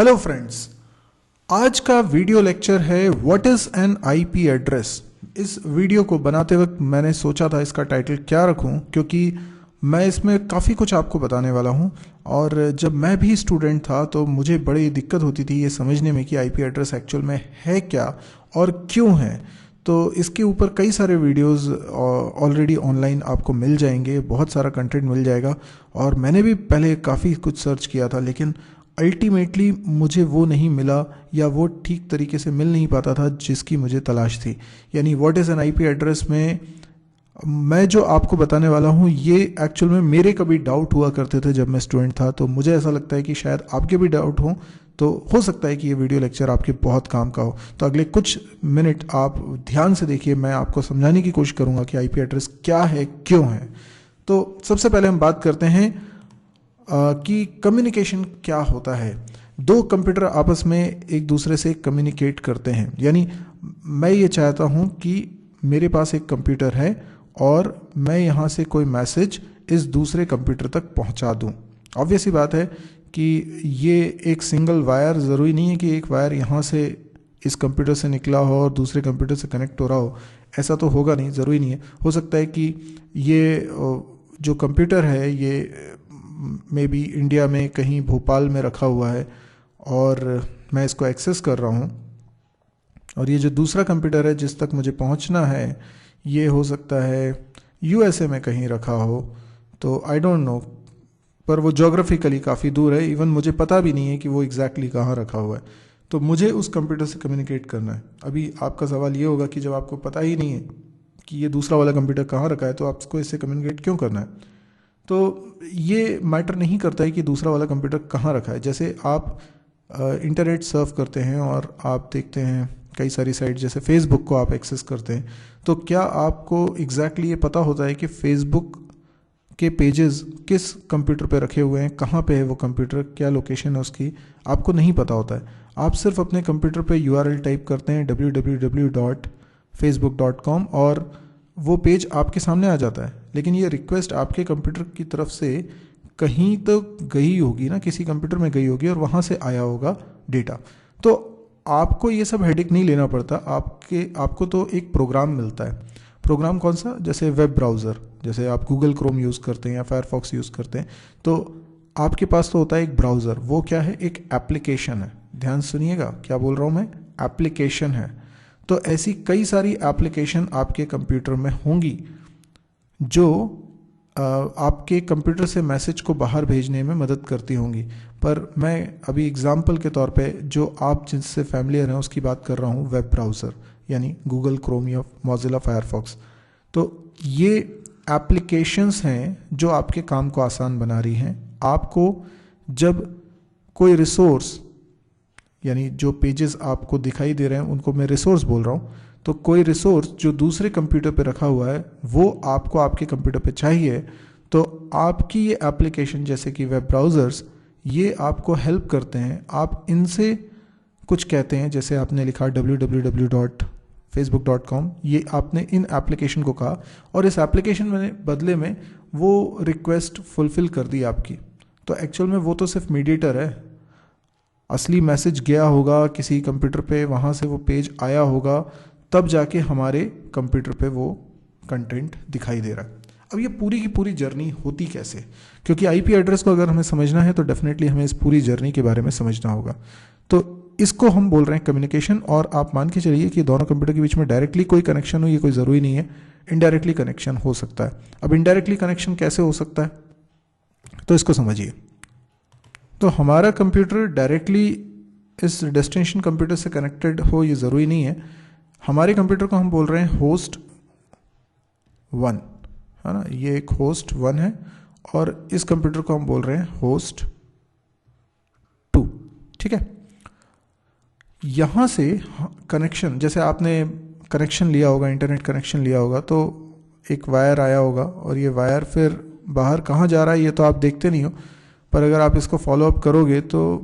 Hello friends, आज का video lecture है what is an IP address. इस वीडियो को बनाते वक्त मैंने सोचा था इसका टाइटल क्या रखूं, क्योंकि मैं इसमें काफ़ी कुछ आपको बताने वाला हूं। और जब मैं भी स्टूडेंट था तो मुझे बड़ी दिक्कत होती थी ये समझने में कि आईपी एड्रेस एक्चुअल में है क्या और क्यों है। तो इसके ऊपर कई सारे वीडियोस ऑलरेडी ऑनलाइन आपको मिल जाएंगे, बहुत सारा कंटेंट मिल जाएगा। और मैंने भी पहले काफ़ी कुछ सर्च किया था, लेकिन अल्टीमेटली मुझे वो नहीं मिला या वो ठीक तरीके से मिल नहीं पाता था जिसकी मुझे तलाश थी। यानी what is an IP address में मैं जो आपको बताने वाला हूँ ये एक्चुअल में मेरे कभी डाउट हुआ करते थे जब मैं स्टूडेंट था। तो मुझे ऐसा लगता है कि शायद आपके भी डाउट हो, तो हो सकता है कि ये वीडियो लेक्चर आपके बहुत काम का हो। तो अगले कुछ मिनट आप ध्यान से देखिए, मैं आपको समझाने की कोशिश करूँगा कि आईपी एड्रेस क्या है, क्यों है। तो सबसे पहले हम बात करते हैं कि कम्युनिकेशन क्या होता है। दो कंप्यूटर आपस में एक दूसरे से कम्युनिकेट करते हैं। यानी मैं ये चाहता हूँ कि मेरे पास एक कंप्यूटर है और मैं यहाँ से कोई मैसेज इस दूसरे कंप्यूटर तक पहुँचा दूँ। ऑब्वियस ही बात है कि ये एक सिंगल वायर, ज़रूरी नहीं है कि एक वायर यहाँ से इस कंप्यूटर से निकला हो और दूसरे कंप्यूटर से कनेक्ट हो रहा हो। ऐसा तो होगा नहीं, ज़रूरी नहीं है। हो सकता है कि ये जो कंप्यूटर है ये मे बी इंडिया में कहीं भोपाल में रखा हुआ है और मैं इसको एक्सेस कर रहा हूँ, और ये जो दूसरा कंप्यूटर है जिस तक मुझे पहुँचना है ये हो सकता है यूएसए में कहीं रखा हो। तो आई डोंट नो, पर वो ज्योग्राफिकली काफ़ी दूर है, इवन मुझे पता भी नहीं है कि वो एग्जैक्टली कहाँ रखा हुआ है। तो मुझे उस कंप्यूटर से कम्युनिकेट करना है। अभी आपका सवाल ये होगा कि जब आपको पता ही नहीं है कि ये दूसरा वाला कंप्यूटर कहाँ रखा है तो आपको इससे कम्युनिकेट क्यों करना है। तो ये मैटर नहीं करता है कि दूसरा वाला कंप्यूटर कहाँ रखा है। जैसे आप इंटरनेट सर्फ करते हैं और आप देखते हैं कई सारी साइट, जैसे फेसबुक को आप एक्सेस करते हैं, तो क्या आपको एग्जैक्टली ये पता होता है कि फेसबुक के पेजेस किस कंप्यूटर पे रखे हुए हैं, कहाँ पे है वो कंप्यूटर, क्या लोकेशन है उसकी, आपको नहीं पता होता है। आप सिर्फ अपने कंप्यूटर पे URL टाइप करते हैं www.facebook.com और वो पेज आपके सामने आ जाता है। लेकिन ये रिक्वेस्ट आपके कंप्यूटर की तरफ से कहीं तो गई होगी ना, किसी कंप्यूटर में गई होगी और वहाँ से आया होगा डेटा। तो आपको ये सब हेडेक नहीं लेना पड़ता। आपको तो एक प्रोग्राम मिलता है। प्रोग्राम कौन सा? जैसे वेब ब्राउज़र, जैसे आप गूगल क्रोम यूज़ करते हैं या फायरफॉक्स यूज़ करते हैं, तो आपके पास तो होता है एक ब्राउज़र। वो क्या है? एक एप्लीकेशन है। ध्यान सुनिएगा क्या बोल रहा हूँ मैं, एप्लीकेशन है। तो ऐसी कई सारी एप्लीकेशन आपके कंप्यूटर में होंगी जो आपके कंप्यूटर से मैसेज को बाहर भेजने में मदद करती होंगी। पर मैं अभी एग्जांपल के तौर पे जो आप जिससे फैमिलियर हैं उसकी बात कर रहा हूँ, वेब ब्राउज़र यानी गूगल क्रोम या मोज़िला फायरफॉक्स। तो ये एप्लीकेशंस हैं जो आपके काम को आसान बना रही हैं। आपको जब कोई रिसोर्स, यानी जो पेजेस आपको दिखाई दे रहे हैं उनको मैं रिसोर्स बोल रहा हूँ, तो कोई रिसोर्स जो दूसरे कंप्यूटर पे रखा हुआ है वो आपको आपके कंप्यूटर पे चाहिए, तो आपकी ये एप्लीकेशन जैसे कि वेब ब्राउज़र्स ये आपको हेल्प करते हैं। आप इनसे कुछ कहते हैं, जैसे आपने लिखा www.facebook.com, ये आपने इन एप्लीकेशन को कहा और इस एप्लीकेशन में बदले में वो रिक्वेस्ट फुलफ़िल कर दी आपकी। तो एक्चुअल में वो तो सिर्फ मीडिएटर है। असली मैसेज गया होगा किसी कंप्यूटर पे, वहाँ से वो पेज आया होगा, तब जाके हमारे कंप्यूटर पे वो कंटेंट दिखाई दे रहा है। अब ये पूरी की पूरी जर्नी होती कैसे? क्योंकि आईपी एड्रेस को अगर हमें समझना है तो डेफिनेटली हमें इस पूरी जर्नी के बारे में समझना होगा। तो इसको हम बोल रहे हैं कम्युनिकेशन। और आप मान के चलिए कि दोनों कंप्यूटर के बीच में डायरेक्टली कोई कनेक्शन हो, ये कोई ज़रूरी नहीं है, इनडायरेक्टली कनेक्शन हो सकता है। अब इनडायरेक्टली कनेक्शन कैसे हो सकता है, तो इसको समझिए। तो हमारा कंप्यूटर डायरेक्टली इस डेस्टिनेशन कंप्यूटर से कनेक्टेड हो ये ज़रूरी नहीं है। हमारे कंप्यूटर को हम बोल रहे हैं होस्ट 1, है ना, ये एक होस्ट 1 है, और इस कंप्यूटर को हम बोल रहे हैं होस्ट 2। ठीक है। यहाँ से कनेक्शन, जैसे आपने कनेक्शन लिया होगा, इंटरनेट कनेक्शन लिया होगा, तो एक वायर आया होगा और ये वायर फिर बाहर कहाँ जा रहा है ये तो आप देखते नहीं हो, पर अगर आप इसको फॉलो अप करोगे तो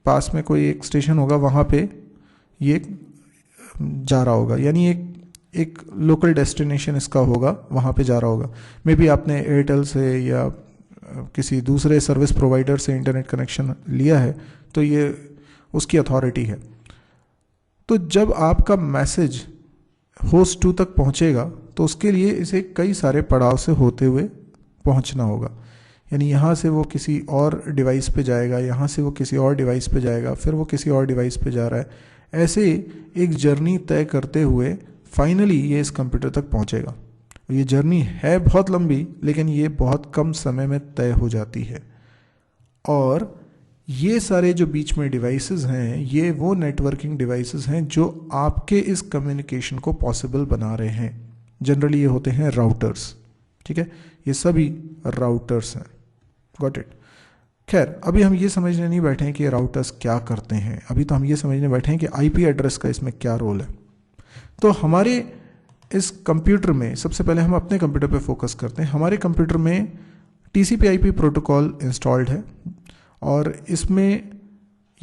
पास में कोई एक स्टेशन होगा, वहाँ पे ये जा रहा होगा, यानी एक लोकल डेस्टिनेशन इसका होगा, वहाँ पे जा रहा होगा। मे बी आपने एयरटेल से या किसी दूसरे सर्विस प्रोवाइडर से इंटरनेट कनेक्शन लिया है, तो ये उसकी अथॉरिटी है। तो जब आपका मैसेज होस्ट 2 तक पहुंचेगा तो उसके लिए इसे कई सारे पड़ाव से होते हुए पहुंचना होगा। यानी यहाँ से वो किसी और डिवाइस पे जाएगा, यहाँ से वो किसी और डिवाइस पे जाएगा, फिर वो किसी और डिवाइस पे जा रहा है। ऐसे एक जर्नी तय करते हुए फाइनली ये इस कंप्यूटर तक पहुंचेगा। ये जर्नी है बहुत लंबी, लेकिन ये बहुत कम समय में तय हो जाती है। और ये सारे जो बीच में डिवाइसेस हैं, ये वो नेटवर्किंग डिवाइसेस हैं जो आपके इस कम्युनिकेशन को पॉसिबल बना रहे हैं। जनरली ये होते हैं राउटर्स, ठीक है, ये सभी राउटर्स हैं। Got it. खैर, अभी हम ये समझने नहीं बैठे हैं कि राउटर्स क्या करते हैं, अभी तो हम ये समझने बैठे हैं कि आईपी एड्रेस का इसमें क्या रोल है। तो हमारे इस कंप्यूटर में सबसे पहले हम अपने कंप्यूटर पे फोकस करते हैं। हमारे कंप्यूटर में TCP/IP प्रोटोकॉल इंस्टॉल्ड है और इसमें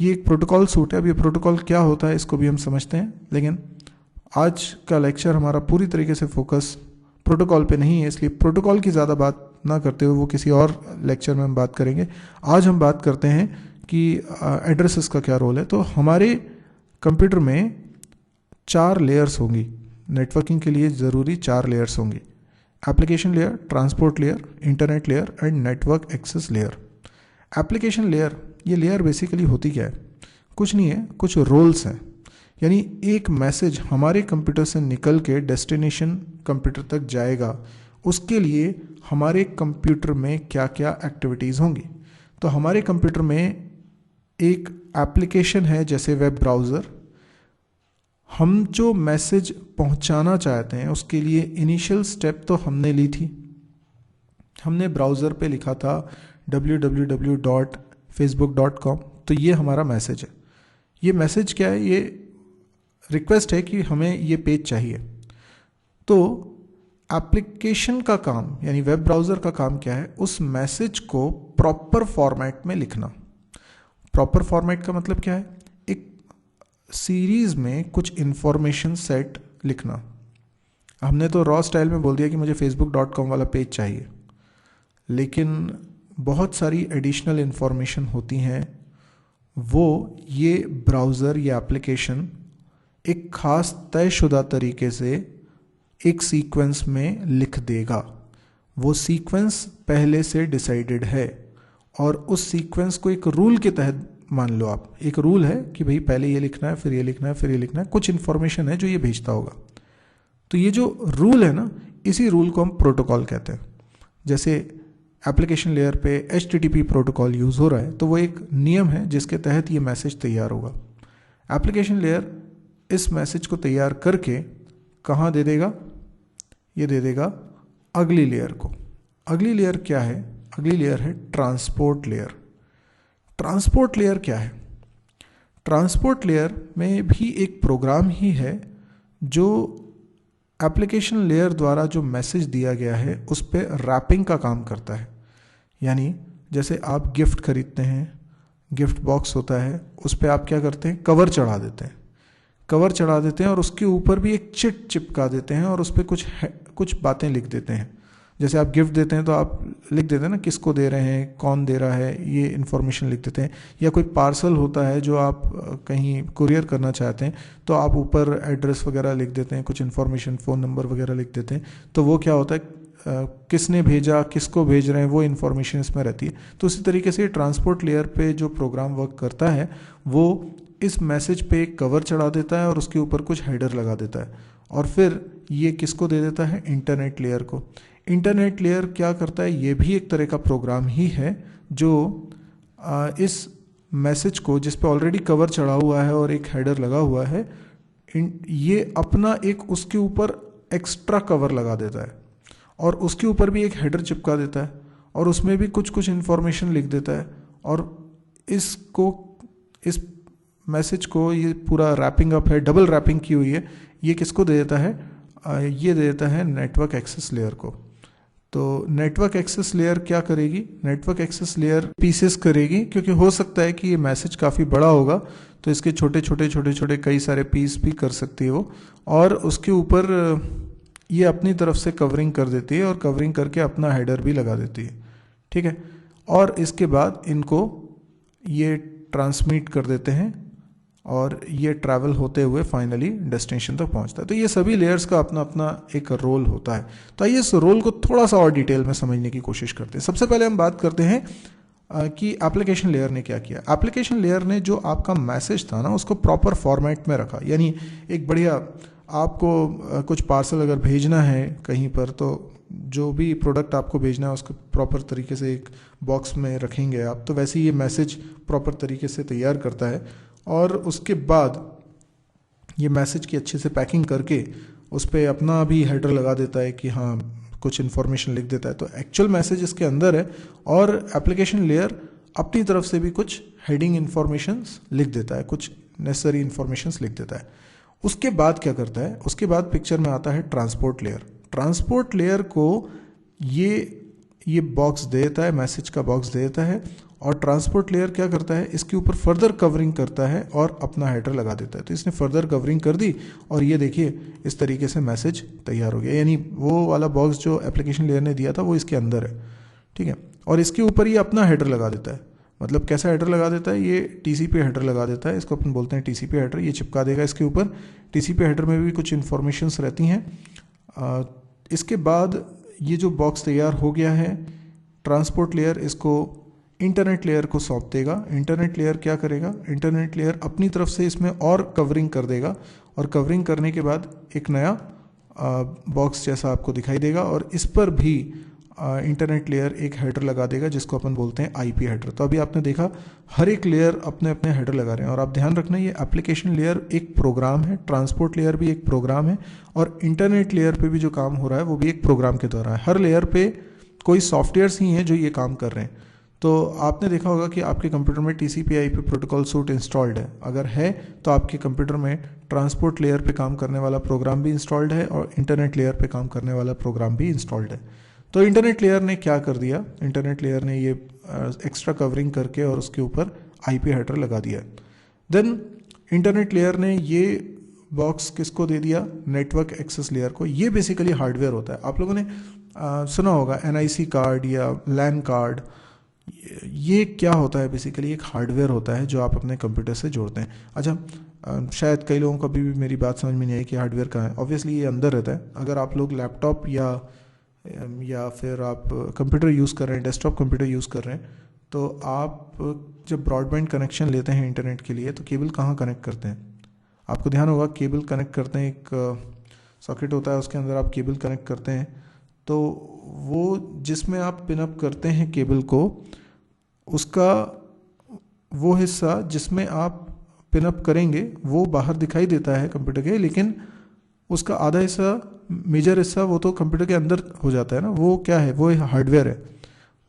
ये एक प्रोटोकॉल सूट है। अब ये प्रोटोकॉल क्या होता है इसको भी हम समझते हैं, लेकिन आज का लेक्चर हमारा पूरी तरीके से फोकस प्रोटोकॉल पे नहीं है, इसलिए प्रोटोकॉल की ज़्यादा बात ना करते हुए वो किसी और लेक्चर में हम बात करेंगे। आज हम बात करते हैं कि एड्रेसेस का क्या रोल है। तो हमारे कंप्यूटर में 4 लेयर्स होंगी। नेटवर्किंग के लिए ज़रूरी 4 लेयर्स होंगी: application layer, transport layer, internet layer and network access layer. Application layer, ये लेयर बेसिकली होती क्या है? कुछ नहीं है, कुछ रोल्स हैं। यानी एक मैसेज हमारे कंप्यूटर से निकल के डेस्टिनेशन कंप्यूटर तक जाएगा, उसके लिए हमारे कंप्यूटर में क्या क्या एक्टिविटीज़ होंगी। तो हमारे कंप्यूटर में एक एप्लीकेशन है जैसे वेब ब्राउज़र। हम जो मैसेज पहुंचाना चाहते हैं उसके लिए इनिशियल स्टेप तो हमने ली थी। हमने ब्राउज़र पे लिखा था www.facebook.com। तो ये हमारा मैसेज है। ये मैसेज क्या है? ये रिक्वेस्ट है कि हमें ये पेज चाहिए। तो एप्लीकेशन का काम यानी वेब ब्राउज़र का काम क्या है? उस मैसेज को प्रॉपर फॉर्मेट में लिखना। प्रॉपर फॉर्मेट का मतलब क्या है? एक सीरीज में कुछ इंफॉर्मेशन सेट लिखना। हमने तो रॉ स्टाइल में बोल दिया कि मुझे facebook.com वाला पेज चाहिए, लेकिन बहुत सारी एडिशनल इंफॉर्मेशन होती हैं, वो ये ब्राउज़र या एप्लीकेशन एक ख़ास तयशुदा तरीके से एक सीक्वेंस में लिख देगा। वो सीक्वेंस पहले से डिसाइडेड है और उस सीक्वेंस को एक रूल के तहत मान लो आप। एक रूल है कि भाई पहले ये लिखना है, फिर ये लिखना है, फिर ये लिखना है। कुछ इन्फॉर्मेशन है जो ये भेजता होगा। तो ये जो रूल है ना, इसी रूल को हम प्रोटोकॉल कहते हैं। जैसे एप्लीकेशन लेयर पे HTTP प्रोटोकॉल यूज़ हो रहा है, तो वो एक नियम है जिसके तहत ये मैसेज तैयार होगा। एप्लीकेशन लेयर इस मैसेज को तैयार करके कहाँ दे देगा? ये दे देगा अगली लेयर को। अगली लेयर क्या है? अगली लेयर है ट्रांसपोर्ट लेयर। ट्रांसपोर्ट लेयर क्या है? ट्रांसपोर्ट लेयर में भी एक प्रोग्राम ही है जो एप्लीकेशन लेयर द्वारा जो मैसेज दिया गया है उस पर रैपिंग का काम करता है। यानी जैसे आप गिफ्ट खरीदते हैं, गिफ्ट बॉक्स होता है, उस पर आप क्या करते हैं? कवर चढ़ा देते हैं। कवर चढ़ा देते हैं और उसके ऊपर भी एक चिट चिपका देते हैं और उस पर कुछ बातें लिख देते हैं। जैसे आप गिफ्ट देते हैं तो आप लिख देते हैं ना, किसको दे रहे हैं, कौन दे रहा है, ये इन्फॉर्मेशन लिख देते हैं। या कोई पार्सल होता है जो आप कहीं कुरियर करना चाहते हैं तो आप ऊपर एड्रेस वगैरह लिख देते हैं, कुछ इन्फॉर्मेशन, फ़ोन नंबर वगैरह लिख देते हैं। तो वो क्या होता है, किसने भेजा, किसको भेज रहे हैं, वो इन्फॉर्मेशन इसमें रहती है। तो उसी तरीके से ट्रांसपोर्ट लेयर पे जो प्रोग्राम वर्क करता है वो इस मैसेज पे एक कवर चढ़ा देता है और उसके ऊपर कुछ हेडर लगा देता है और फिर ये किसको दे देता है? इंटरनेट लेयर को। इंटरनेट लेयर क्या करता है? ये भी एक तरह का प्रोग्राम ही है जो इस मैसेज को, जिस पे ऑलरेडी कवर चढ़ा हुआ है और एक हेडर लगा हुआ है, ये अपना एक उसके ऊपर एक्स्ट्रा कवर लगा देता है और उसके ऊपर भी एक हेडर चिपका देता है और उसमें भी कुछ इन्फॉर्मेशन लिख देता है। और इस मैसेज को, ये पूरा रैपिंग अप है, डबल रैपिंग की हुई है, ये किसको दे देता है? ये दे देता है नेटवर्क एक्सेस लेयर को। तो नेटवर्क एक्सेस लेयर क्या करेगी? नेटवर्क एक्सेस लेयर पीसेस करेगी, क्योंकि हो सकता है कि ये मैसेज काफ़ी बड़ा होगा तो इसके छोटे छोटे कई सारे पीस भी कर सकती है वो, और उसके ऊपर ये अपनी तरफ से कवरिंग कर देती है और कवरिंग करके अपना हेडर भी लगा देती है। ठीक है। और इसके बाद इनको ये ट्रांसमिट कर देते हैं और ये ट्रैवल होते हुए फाइनली डेस्टिनेशन तक पहुंचता है। तो ये सभी लेयर्स का अपना अपना एक रोल होता है। तो आइए इस रोल को थोड़ा सा और डिटेल में समझने की कोशिश करते हैं। सबसे पहले हम बात करते हैं कि एप्लीकेशन लेयर ने क्या किया। एप्लीकेशन लेयर ने जो आपका मैसेज था ना उसको प्रॉपर फॉर्मेट में रखा, यानी एक बढ़िया आपको कुछ पार्सल अगर भेजना है कहीं पर, तो जो भी प्रोडक्ट आपको भेजना है उसको प्रॉपर तरीके से एक बॉक्स में रखेंगे आप, तो वैसे ही ये मैसेज प्रॉपर तरीके से तैयार करता है और उसके बाद ये मैसेज की अच्छे से पैकिंग करके उस पर अपना भी हेडर लगा देता है कि हाँ कुछ इन्फॉर्मेशन लिख देता है। तो एक्चुअल मैसेज इसके अंदर है और एप्लीकेशन लेयर अपनी तरफ से भी कुछ हेडिंग इन्फॉर्मेशंस लिख देता है, कुछ नेसेसरी इन्फॉर्मेशंस लिख देता है। उसके बाद क्या करता है, उसके बाद पिक्चर में आता है ट्रांसपोर्ट लेयर। ट्रांसपोर्ट लेयर को ये बॉक्स दे देता है, मैसेज का बॉक्स दे देता है, और ट्रांसपोर्ट लेयर क्या करता है, इसके ऊपर फर्दर कवरिंग करता है और अपना हेडर लगा देता है। तो इसने फर्दर कवरिंग कर दी और ये देखिए इस तरीके से मैसेज तैयार हो गया, यानी वो वाला बॉक्स जो एप्लीकेशन लेयर ने दिया था वो इसके अंदर है, ठीक है। और इसके ऊपर ये अपना हेडर लगा देता है। मतलब कैसा हेडर लगा देता है, ये टीसीपी हेडर लगा देता है, इसको अपन बोलते हैं टीसीपी हेडर। ये चिपका देगा इसके ऊपर। टीसीपी हेडर में भी कुछ इन्फॉर्मेशंस रहती हैं। इसके बाद ये जो बॉक्स तैयार हो गया है, ट्रांसपोर्ट लेयर इसको इंटरनेट लेयर को सौंप देगा। इंटरनेट लेयर क्या करेगा, इंटरनेट लेयर अपनी तरफ से इसमें और कवरिंग कर देगा, और कवरिंग करने के बाद एक नया बॉक्स जैसा आपको दिखाई देगा, और इस पर भी इंटरनेट लेयर एक हेडर लगा देगा जिसको अपन बोलते हैं आईपी हेडर। तो अभी आपने देखा हर एक लेयर अपने अपने हेडर लगा रहे हैं। और आप ध्यान रखना ये एप्लीकेशन लेयर एक प्रोग्राम है, ट्रांसपोर्ट लेयर भी एक प्रोग्राम है, और इंटरनेट लेयर पे भी जो काम हो रहा है वो भी एक प्रोग्राम के द्वारा है। हर लेयर पे कोई सॉफ्टवेयर्स ही हैं जो ये काम कर रहे हैं। तो आपने देखा होगा कि आपके कंप्यूटर में TCP/IP प्रोटोकॉल सूट इंस्टॉल्ड है। अगर है तो आपके कंप्यूटर में ट्रांसपोर्ट लेयर पे काम करने वाला प्रोग्राम भी इंस्टॉल्ड है और इंटरनेट लेयर पे काम करने वाला प्रोग्राम भी इंस्टॉल्ड है। तो इंटरनेट लेयर ने क्या कर दिया, इंटरनेट लेयर ने ये एक्स्ट्रा कवरिंग करके और उसके ऊपर आईपी हेडर लगा दिया। देन इंटरनेट लेयर ने ये बॉक्स किसको दे दिया, नेटवर्क एक्सेस लेयर को। ये बेसिकली हार्डवेयर होता है। आप लोगों ने सुना होगा NIC कार्ड या लैन कार्ड। ये क्या होता है, बेसिकली एक हार्डवेयर होता है जो आप अपने कंप्यूटर से जोड़ते हैं। अच्छा, शायद कई लोगों को अभी भी मेरी बात समझ में नहीं आई कि हार्डवेयर कहाँ है। ऑब्वियसली ये अंदर रहता है। अगर आप लोग लैपटॉप या फिर आप कंप्यूटर यूज़ कर रहे हैं, डेस्कटॉप कंप्यूटर यूज़ कर रहे हैं, तो आप जब ब्रॉडबैंड कनेक्शन लेते हैं इंटरनेट के लिए तो केबल कहाँ कनेक्ट करते हैं? आपको ध्यान होगा केबल कनेक्ट करते हैं, एक सॉकेट होता है उसके अंदर आप केबल कनेक्ट करते हैं। तो वो जिसमें आप पिन अप करते हैं केबल को, उसका वो हिस्सा जिसमें आप पिन अप करेंगे वो बाहर दिखाई देता है कंप्यूटर के, लेकिन उसका आधा हिस्सा, मेजर हिस्सा, वो तो कंप्यूटर के अंदर हो जाता है ना। वो क्या है, वो हार्डवेयर है,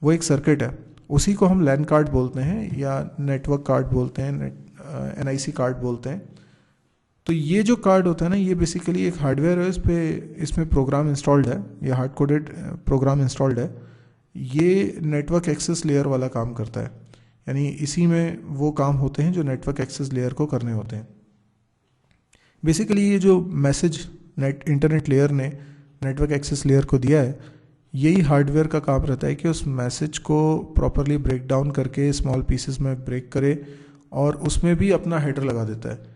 वो एक सर्किट है। उसी को हम लैन कार्ड बोलते हैं या नेटवर्क कार्ड बोलते हैं, NIC कार्ड बोलते हैं। तो ये जो कार्ड होता है ना, ये बेसिकली एक हार्डवेयर है। इसमें प्रोग्राम इंस्टॉल्ड है, ये हार्ड कोडेड प्रोग्राम इंस्टॉल्ड है। ये नेटवर्क एक्सेस लेयर वाला काम करता है, यानी इसी में वो काम होते हैं जो नेटवर्क एक्सेस लेयर को करने होते हैं। बेसिकली ये जो मैसेज इंटरनेट लेयर ने नेटवर्क एक्सेस लेयर को दिया है, यही हार्डवेयर का काम रहता है कि उस मैसेज को प्रॉपरली ब्रेक डाउन करके स्मॉल पीसेस में ब्रेक करे और उसमें भी अपना हेडर लगा देता है।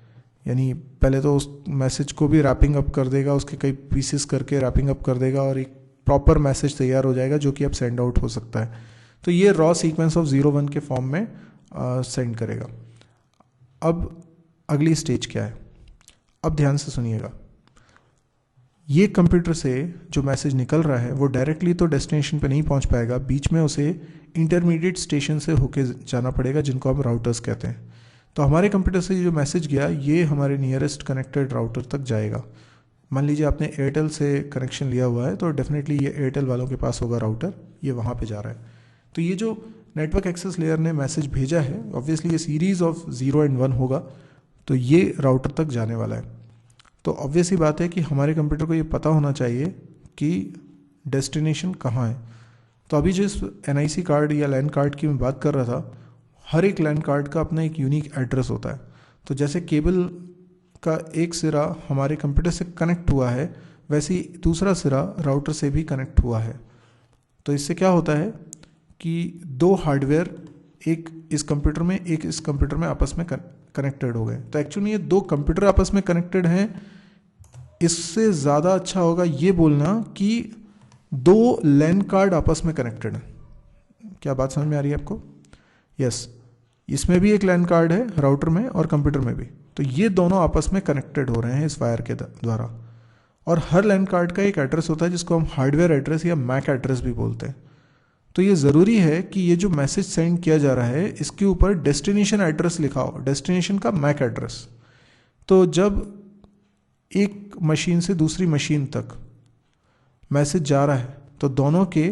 यानी पहले तो उस मैसेज को भी रैपिंग अप कर देगा, उसके कई पीसेस करके रैपिंग अप कर देगा और एक प्रॉपर मैसेज तैयार हो जाएगा जो कि अब सेंड आउट हो सकता है। तो ये रॉ सीक्वेंस ऑफ 0-1 के फॉर्म में सेंड करेगा। अब अगली स्टेज क्या है, अब ध्यान से सुनिएगा। ये कंप्यूटर से जो मैसेज निकल रहा है वो डायरेक्टली तो डेस्टिनेशन पे नहीं पहुंच पाएगा, बीच में उसे इंटरमीडिएट स्टेशन से होके जाना पड़ेगा जिनको हम राउटर्स कहते हैं। तो हमारे कंप्यूटर से जो मैसेज गया ये हमारे नियरेस्ट कनेक्टेड राउटर तक जाएगा। मान लीजिए आपने एयरटेल से कनेक्शन लिया हुआ है तो डेफिनेटली ये एयरटेल वालों के पास होगा राउटर, ये वहाँ पे जा रहा है। तो ये जो नेटवर्क एक्सेस लेयर ने मैसेज भेजा है, ऑब्वियसली ये सीरीज ऑफ 0 and 1 होगा, तो ये राउटर तक जाने वाला है। तो ऑब्वियस ही बात है कि हमारे कंप्यूटर को ये पता होना चाहिए कि डेस्टिनेशन कहाँ है। तो अभी जिस NIC कार्ड या लैन कार्ड की मैं बात कर रहा था, हर एक लैन कार्ड का अपना एक यूनिक एड्रेस होता है। तो जैसे केबल का एक सिरा हमारे कंप्यूटर से कनेक्ट हुआ है, वैसे ही दूसरा सिरा राउटर से भी कनेक्ट हुआ है। तो इससे क्या होता है कि दो हार्डवेयर, एक इस कंप्यूटर में एक इस कंप्यूटर में आपस में कनेक्टेड हो गए। तो एक्चुअली ये दो कंप्यूटर आपस में कनेक्टेड हैं। इससे ज़्यादा अच्छा होगा ये बोलना कि दो लैन कार्ड आपस में कनेक्टेड हैं। क्या बात समझ में आ रही है आपको? यस, इसमें भी एक लैन कार्ड है राउटर में और कंप्यूटर में भी। तो ये दोनों आपस में कनेक्टेड हो रहे हैं इस वायर के द्वारा। और हर लैन कार्ड का एक एड्रेस होता है जिसको हम हार्डवेयर एड्रेस या मैक एड्रेस भी बोलते हैं। तो ये ज़रूरी है कि ये जो मैसेज सेंड किया जा रहा है इसके ऊपर डेस्टिनेशन एड्रेस लिखा हो, डेस्टिनेशन का मैक एड्रेस। तो जब एक मशीन से दूसरी मशीन तक मैसेज जा रहा है तो दोनों के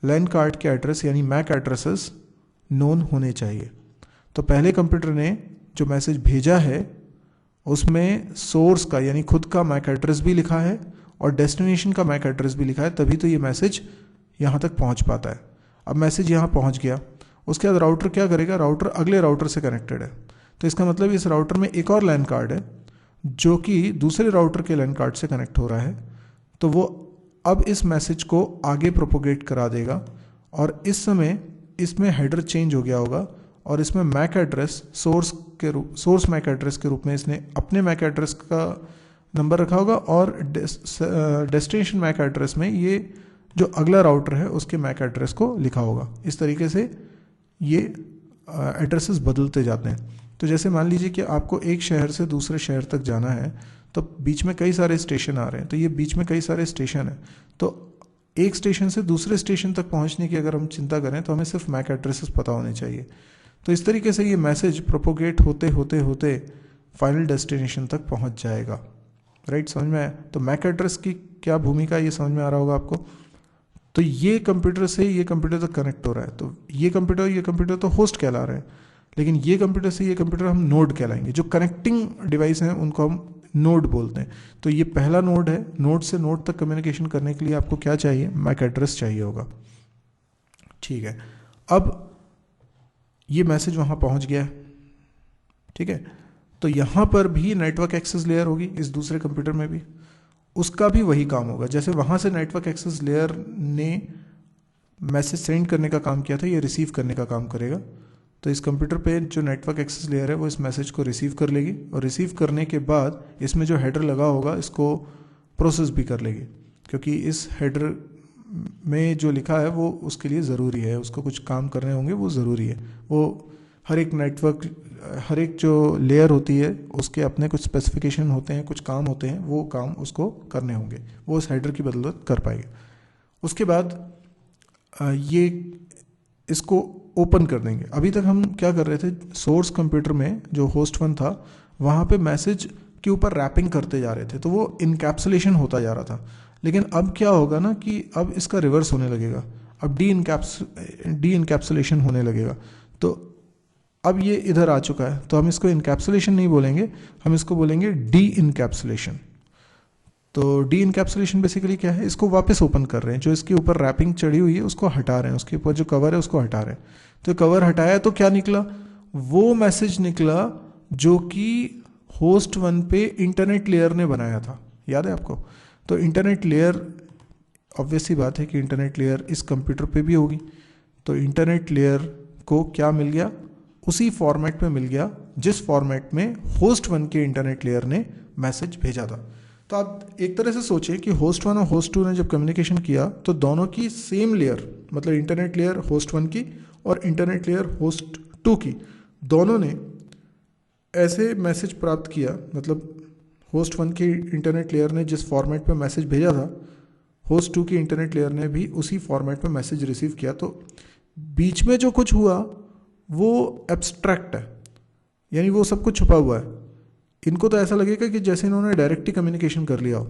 लैन कार्ड के एड्रेस यानी मैक एड्रेसेस नोन होने चाहिए। तो पहले कंप्यूटर ने जो मैसेज भेजा है उसमें सोर्स का यानी खुद का मैक एड्रेस भी लिखा है और डेस्टिनेशन का मैक एड्रेस भी लिखा है, तभी तो ये मैसेज यहाँ तक पहुँच पाता है। अब मैसेज यहाँ पहुँच गया, उसके बाद राउटर क्या करेगा? राउटर अगले राउटर से कनेक्टेड है, तो इसका मतलब इस राउटर में एक और लैन कार्ड है जो कि दूसरे राउटर के लैन कार्ड से कनेक्ट हो रहा है। तो वो अब इस मैसेज को आगे प्रोपोगेट करा देगा और इस समय इसमें हेडर चेंज हो गया होगा और इसमें MAC address source MAC address के रूप में इसने अपने मैक एड्रेस का नंबर रखा होगा और डेस्टिनेशन मैक एड्रेस में ये जो अगला राउटर है उसके मैक एड्रेस को लिखा होगा। इस तरीके से ये एड्रेसेस बदलते जाते हैं। तो जैसे मान लीजिए कि आपको एक शहर से दूसरे शहर तक जाना है तो बीच में कई सारे स्टेशन आ रहे हैं, तो ये बीच में कई सारे स्टेशन हैं। तो एक स्टेशन से दूसरे स्टेशन तक पहुंचने की अगर हम चिंता करें तो हमें सिर्फ मैक एड्रेसेस पता होने चाहिए। तो इस तरीके से ये मैसेज प्रोपोगेट होते होते होते फाइनल डेस्टिनेशन तक पहुंच जाएगा। राइट, समझ में आया? तो मैक एड्रेस की क्या भूमिका ये समझ में आ रहा होगा आपको। तो ये कंप्यूटर से ये कंप्यूटर तक कनेक्ट हो रहा है, तो ये कंप्यूटर तो होस्ट कहला रहे हैं, लेकिन ये कंप्यूटर से ये कंप्यूटर हम नोड कहलाएंगे। जो कनेक्टिंग डिवाइस हैं उनको हम नोड बोलते हैं। तो ये पहला नोड है। नोड से नोड तक कम्युनिकेशन करने के लिए आपको क्या चाहिए? मैक एड्रेस चाहिए होगा। ठीक है, अब ये मैसेज वहां पहुंच गया है। ठीक है, तो यहां पर भी नेटवर्क एक्सेस लेयर होगी इस दूसरे कंप्यूटर में भी, उसका भी वही काम होगा। जैसे वहां से नेटवर्क एक्सेस लेयर ने मैसेज सेंड करने का काम किया था, ये रिसीव करने का काम करेगा। तो इस कंप्यूटर पे जो नेटवर्क एक्सेस लेयर है वो इस मैसेज को रिसीव कर लेगी और रिसीव करने के बाद इसमें जो हेडर लगा होगा इसको प्रोसेस भी कर लेगी, क्योंकि इस हेडर में जो लिखा है वो उसके लिए ज़रूरी है, उसको कुछ काम करने होंगे, वो ज़रूरी है। वो हर एक नेटवर्क, हर एक जो लेयर होती है उसके अपने कुछ स्पेसिफिकेशन होते हैं, कुछ काम होते हैं, वो काम उसको करने होंगे, वो उस हेडर की बदौलत कर पाएगा। उसके बाद ये इसको ओपन कर देंगे। अभी तक हम क्या कर रहे थे? सोर्स कंप्यूटर में जो होस्ट 1 था वहाँ पे मैसेज के ऊपर रैपिंग करते जा रहे थे, तो वो इनकैप्सुलेशन होता जा रहा था। लेकिन अब क्या होगा ना कि अब इसका रिवर्स होने लगेगा, अब डी इनकैप्सुलेशन होने लगेगा। तो अब ये इधर आ चुका है, तो हम इसको इनकैप्सुलेशन नहीं बोलेंगे, हम इसको बोलेंगे डी इनकैप्सुलेशन। तो डी इनकैप्सुलेशन बेसिकली क्या है? इसको वापस ओपन कर रहे हैं, जो इसके ऊपर रैपिंग चढ़ी हुई है उसको हटा रहे हैं, उसके ऊपर जो कवर है उसको हटा रहे हैं। तो कवर हटाया तो क्या निकला? वो मैसेज निकला जो कि होस्ट 1 पे इंटरनेट लेयर ने बनाया था। याद है आपको? तो इंटरनेट लेयर, ऑब्वियस सी बात है कि इंटरनेट लेयर इस कंप्यूटर पे भी होगी। तो इंटरनेट लेयर को क्या मिल गया? उसी फॉर्मेट में मिल गया जिस फॉर्मेट में होस्ट 1 के इंटरनेट लेयर ने मैसेज भेजा था। तो आप एक तरह से सोचिए कि होस्ट 1 और होस्ट 2 ने जब कम्युनिकेशन किया तो दोनों की सेम लेयर, मतलब इंटरनेट लेयर होस्ट 1 की और इंटरनेट लेयर होस्ट 2 की, दोनों ने ऐसे मैसेज प्राप्त किया। मतलब होस्ट 1 की इंटरनेट लेयर ने जिस फॉर्मेट में मैसेज भेजा था, होस्ट 2 की इंटरनेट लेयर ने भी उसी फॉर्मेट में मैसेज रिसीव किया। तो बीच में जो कुछ हुआ वो एब्स्ट्रैक्ट है, यानी वो सब कुछ छुपा हुआ है। इनको तो ऐसा लगेगा कि जैसे इन्होंने डायरेक्ट ही कम्युनिकेशन कर लिया हो,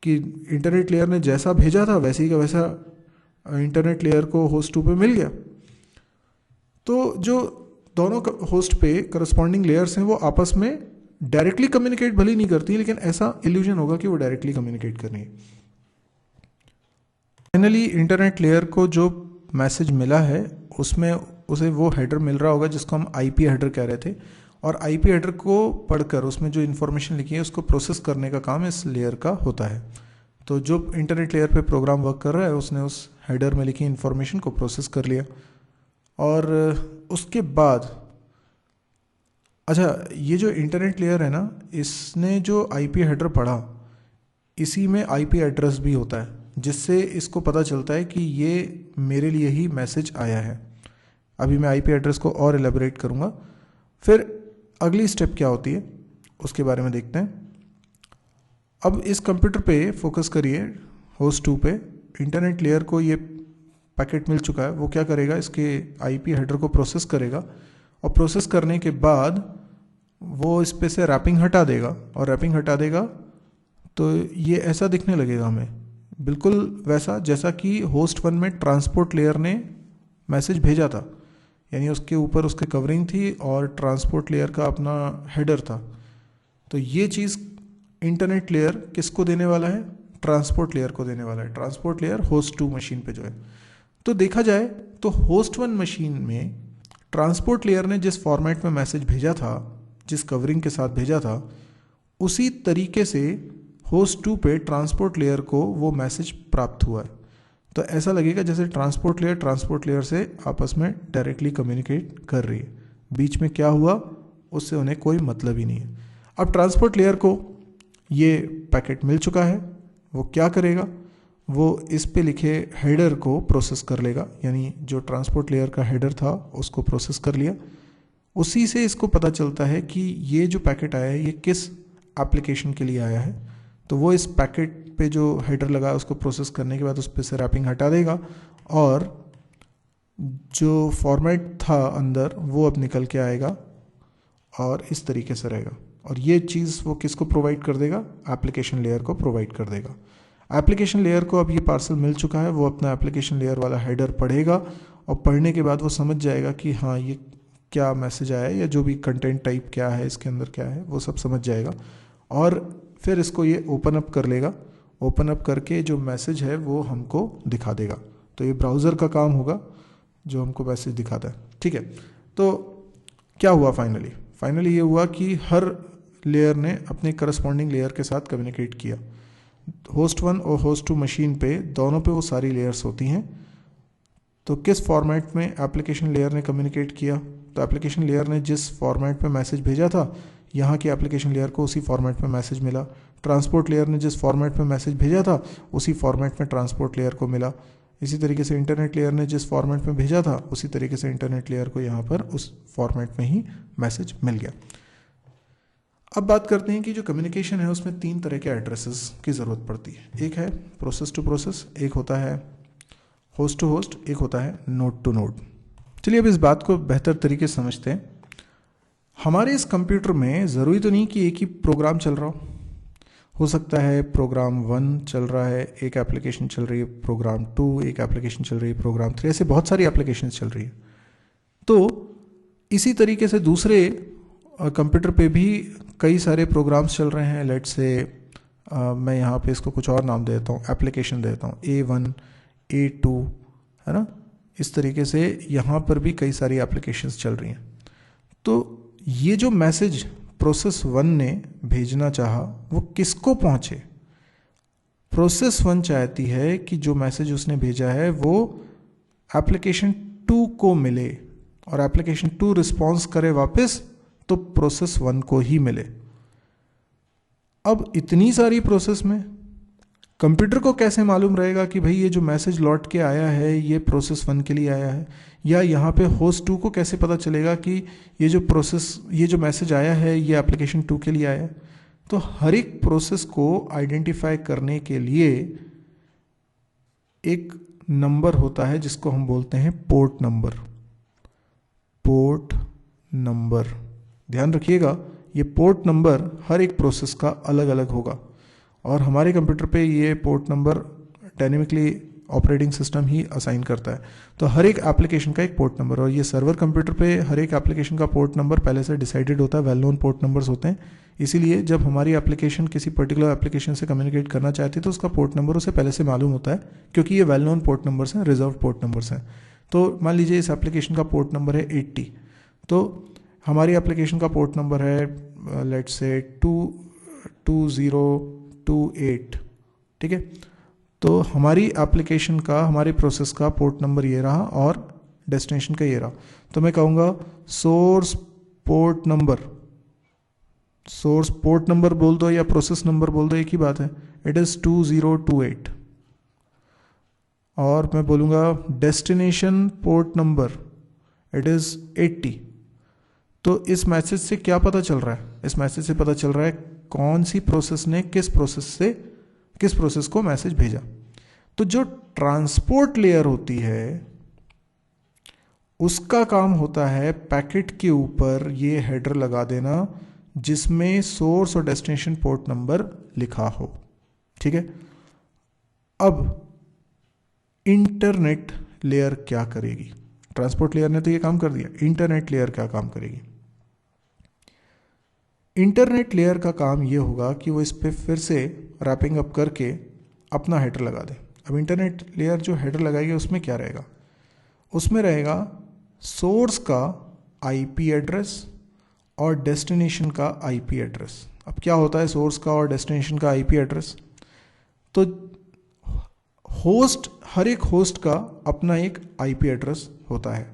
कि इंटरनेट लेयर ने जैसा भेजा था वैसे ही का वैसा इंटरनेट लेयर को होस्ट 2 पे मिल गया। तो जो दोनों होस्ट पे करस्पॉन्डिंग लेयर्स हैं वो आपस में डायरेक्टली कम्युनिकेट भले ही नहीं करती, लेकिन ऐसा इल्यूजन होगा कि वो डायरेक्टली कम्युनिकेट कर रही है। फाइनली इंटरनेट लेयर को जो मैसेज मिला है उसमें उसे वो हेडर मिल रहा होगा जिसको हम आईपी हेडर कह रहे थे, और आईपी हेडर को पढ़कर उसमें जो इन्फॉर्मेशन लिखी है उसको प्रोसेस करने का काम इस लेयर का होता है। तो जो इंटरनेट लेयर पे प्रोग्राम वर्क कर रहा है उसने उस हेडर में लिखी इन्फॉर्मेशन को प्रोसेस कर लिया, और उसके बाद अच्छा, ये जो इंटरनेट लेयर है ना, इसने जो आईपी हेडर पढ़ा, इसी में आईपी एड्रेस भी होता है, जिससे इसको पता चलता है कि ये मेरे लिए ही मैसेज आया है। अभी मैं आईपी एड्रेस को और एलेबोरेट करूँगा। फिर अगली स्टेप क्या होती है उसके बारे में देखते हैं। अब इस कंप्यूटर पे फोकस करिए, होस्ट 2 पे। इंटरनेट लेयर को ये पैकेट मिल चुका है। वो क्या करेगा, इसके आईपी हेडर को प्रोसेस करेगा, और प्रोसेस करने के बाद वो इस पे से रैपिंग हटा देगा, और रैपिंग हटा देगा तो ये ऐसा दिखने लगेगा हमें, बिल्कुल वैसा जैसा कि होस्ट 1 में ट्रांसपोर्ट लेयर ने मैसेज भेजा था। यानी उसके ऊपर उसकी कवरिंग थी और ट्रांसपोर्ट लेयर का अपना हेडर था। तो ये चीज़ इंटरनेट लेयर किसको देने वाला है, ट्रांसपोर्ट लेयर को देने वाला है। ट्रांसपोर्ट लेयर होस्ट 2 मशीन पे जो है। तो देखा जाए तो होस्ट 1 मशीन में ट्रांसपोर्ट लेयर ने जिस फॉर्मेट में मैसेज भेजा था, जिस कवरिंग के साथ भेजा था, उसी तरीके से होस्ट 2 पे ट्रांसपोर्ट लेयर को वो मैसेज प्राप्त हुआ है। तो ऐसा लगेगा जैसे ट्रांसपोर्ट लेयर से आपस में डायरेक्टली कम्युनिकेट कर रही है। बीच में क्या हुआ उससे उन्हें कोई मतलब ही नहीं है। अब ट्रांसपोर्ट लेयर को ये पैकेट मिल चुका है। वो क्या करेगा, वो इस पे लिखे हेडर को प्रोसेस कर लेगा। यानी जो ट्रांसपोर्ट लेयर का हेडर था उसको प्रोसेस कर लिया। उसी से इसको पता चलता है कि ये जो पैकेट आया है ये किस एप्लीकेशन के लिए आया है। तो वो इस पैकेट पे जो हेडर लगा है उसको प्रोसेस करने के बाद उस पर से रैपिंग हटा देगा, और जो फॉर्मेट था अंदर वो अब निकल के आएगा और इस तरीके से रहेगा। और ये चीज़ वो किसको प्रोवाइड कर देगा, एप्लीकेशन लेयर को प्रोवाइड कर देगा। एप्लीकेशन लेयर को अब ये पार्सल मिल चुका है। वो अपना एप्लीकेशन लेयर वाला हेडर पढ़ेगा, और पढ़ने के बाद वो समझ जाएगा कि हाँ ये क्या मैसेज आया है, या जो भी कंटेंट टाइप क्या है, इसके अंदर क्या है, वो सब समझ जाएगा। और फिर इसको ये ओपन अप कर लेगा। ओपन अप करके जो मैसेज है वो हमको दिखा देगा। तो ये ब्राउज़र का काम होगा जो हमको मैसेज दिखाता है। ठीक है, तो क्या हुआ फाइनली ये हुआ कि हर लेयर ने अपने करस्पॉन्डिंग लेयर के साथ कम्युनिकेट किया। होस्ट 1 और होस्ट 2 मशीन पे दोनों पे वो सारी लेयर्स होती हैं। तो किस फॉर्मेट में एप्लीकेशन लेयर ने कम्युनिकेट किया, तो एप्लीकेशन लेयर ने जिस फॉर्मेट में मैसेज भेजा था, यहाँ की एप्लीकेशन लेयर को उसी फॉर्मेट में मैसेज मिला। ट्रांसपोर्ट लेयर ने जिस फॉर्मेट में मैसेज भेजा था उसी फॉर्मेट में ट्रांसपोर्ट लेयर को मिला। इसी तरीके से इंटरनेट लेयर ने जिस फॉर्मेट में भेजा था उसी तरीके से इंटरनेट लेयर को यहाँ पर उस फॉर्मेट में ही मैसेज मिल गया। अब बात करते हैं कि जो कम्युनिकेशन है उसमें 3 तरह के एड्रेसेस की ज़रूरत पड़ती है। एक है प्रोसेस टू प्रोसेस, एक होता है होस्ट टू होस्ट, एक होता है नोड टू नोड। चलिए अब इस बात को बेहतर तरीके से समझते हैं। हमारे इस कंप्यूटर में ज़रूरी तो नहीं कि एक ही प्रोग्राम चल रहा हो सकता है प्रोग्राम 1 चल रहा है, एक एप्लीकेशन चल रही है प्रोग्राम 2, एक एप्लीकेशन चल रही है प्रोग्राम 3, ऐसे बहुत सारी एप्लीकेशन चल रही है। तो इसी तरीके से दूसरे कंप्यूटर पे भी कई सारे प्रोग्राम्स चल रहे हैं। लेट्स से मैं यहाँ पे इसको कुछ और नाम देता हूँ, एप्लीकेशन देता हूँ A1, A2, है ना। इस तरीके से यहाँ पर भी कई सारी एप्लीकेशंस चल रही हैं। तो ये जो मैसेज प्रोसेस 1 ने भेजना चाहा वो किसको पहुँचे, प्रोसेस 1 चाहती है कि जो मैसेज उसने भेजा है वो एप्लीकेशन 2 को मिले, और एप्लीकेशन 2 रिस्पॉन्स करे वापस तो प्रोसेस 1 को ही मिले। अब इतनी सारी प्रोसेस में कंप्यूटर को कैसे मालूम रहेगा कि भाई ये जो मैसेज लौट के आया है ये प्रोसेस 1 के लिए आया है, या यहाँ पे होस्ट 2 को कैसे पता चलेगा कि ये जो मैसेज आया है ये एप्लीकेशन 2 के लिए आया है। तो हर एक प्रोसेस को आइडेंटिफाई करने के लिए एक नंबर होता है जिसको हम बोलते हैं पोर्ट नंबर। ध्यान रखिएगा ये पोर्ट नंबर हर एक प्रोसेस का अलग अलग होगा, और हमारे कंप्यूटर पे ये port number dynamically operating system ही असाइन करता है। तो हर एक एप्लीकेशन का एक पोर्ट नंबर, और ये सर्वर कंप्यूटर पे हर एक एप्लीकेशन का पोर्ट नंबर पहले से डिसाइडेड होता है, वेल नोन पोर्ट नंबर्स होते हैं। इसीलिए जब हमारी एप्लीकेशन किसी पर्टिकुलर एप्लीकेशन से कम्युनिकेट करना चाहती है तो उसका पोर्ट नंबर उसे पहले से मालूम होता है, क्योंकि ये वेल नोन पोर्ट नंबर्स हैं, रिजर्व पोर्ट नंबर्स हैं। तो मान लीजिए इस एप्लीकेशन का पोर्ट नंबर है 80, तो हमारी एप्लीकेशन का पोर्ट नंबर है लेट्स से 2028, ठीक है। तो हमारी एप्लीकेशन का, हमारे प्रोसेस का पोर्ट नंबर ये रहा और डेस्टिनेशन का ये रहा। तो मैं कहूँगा source port number source port number बोल दो या प्रोसेस नंबर बोल दो, एक ही बात है, इट इज़ 2028। और मैं बोलूँगा destination port number, it is 80। तो इस मैसेज से क्या पता चल रहा है? इस मैसेज से पता चल रहा है कौन सी प्रोसेस ने किस प्रोसेस को मैसेज भेजा। तो जो ट्रांसपोर्ट लेयर होती है उसका काम होता है पैकेट के ऊपर ये हेडर लगा देना जिसमें सोर्स और डेस्टिनेशन पोर्ट नंबर लिखा हो। ठीक है, अब इंटरनेट लेयर क्या करेगी? ट्रांसपोर्ट लेयर ने तो ये काम कर दिया, इंटरनेट लेयर क्या काम करेगी? इंटरनेट लेयर का काम ये होगा कि वो इस पर फिर से रैपिंग अप करके अपना हेडर लगा दे। अब इंटरनेट लेयर जो हेडर लगाएगी उसमें क्या रहेगा? उसमें रहेगा सोर्स का आईपी एड्रेस और डेस्टिनेशन का आईपी एड्रेस। अब क्या होता है सोर्स का और डेस्टिनेशन का आईपी एड्रेस? तो होस्ट, हर एक होस्ट का अपना एक आईपी एड्रेस होता है,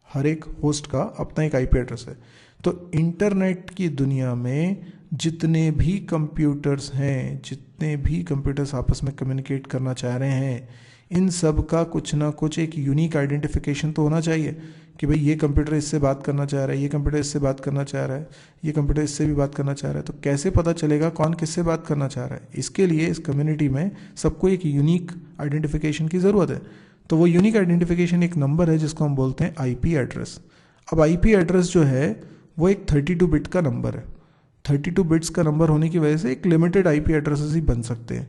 हर एक होस्ट का अपना एक आईपी एड्रेस है। तो इंटरनेट की दुनिया में जितने भी कंप्यूटर्स हैं, जितने भी कंप्यूटर्स आपस में कम्युनिकेट करना चाह रहे हैं, इन सब का कुछ ना कुछ एक यूनिक आइडेंटिफिकेशन तो होना चाहिए कि भाई ये कंप्यूटर इससे बात करना चाह रहा है, ये कंप्यूटर इससे बात करना चाह रहा है, ये कंप्यूटर इससे भी बात करना चाह रहा है। तो कैसे पता चलेगा कौन किससे बात करना चाह रहा है? इसके लिए इस कम्युनिटी में सबको एक यूनिक आइडेंटिफिकेशन की ज़रूरत है। तो वो यूनिक आइडेंटिफिकेशन एक नंबर है जिसको हम बोलते हैं आईपी एड्रेस। अब आईपी एड्रेस जो है वो एक 32 बिट का नंबर है। 32 बिट्स का नंबर होने की वजह से एक लिमिटेड आईपी एड्रेसेस ही बन सकते हैं।